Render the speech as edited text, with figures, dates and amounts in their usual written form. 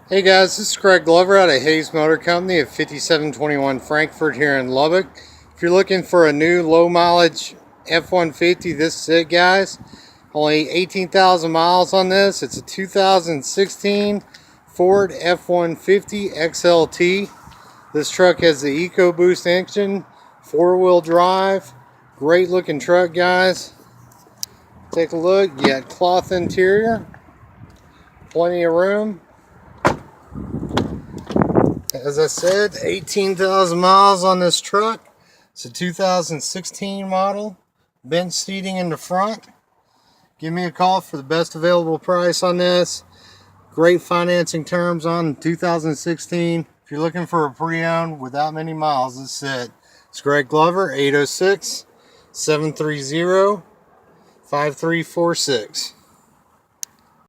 Hey guys, this is Gregg Glover out of Hayes Motor Company at 5721 Frankford here in Lubbock. If you're looking for a new low mileage F-150, this is it guys. Only 18,000 miles on this. It's a 2016 Ford F-150 XLT. This truck has the EcoBoost engine, 4-wheel drive. Great looking truck guys. Take a look, you got cloth interior, plenty of room. As I said, 18,000 miles on this truck. It's a 2016 model. Bench seating in the front. Give me a call for the best available price on this. Great financing terms on 2016. If you're looking for a pre-owned without many miles, this is it. It's Gregg Glover, 806-730-5346.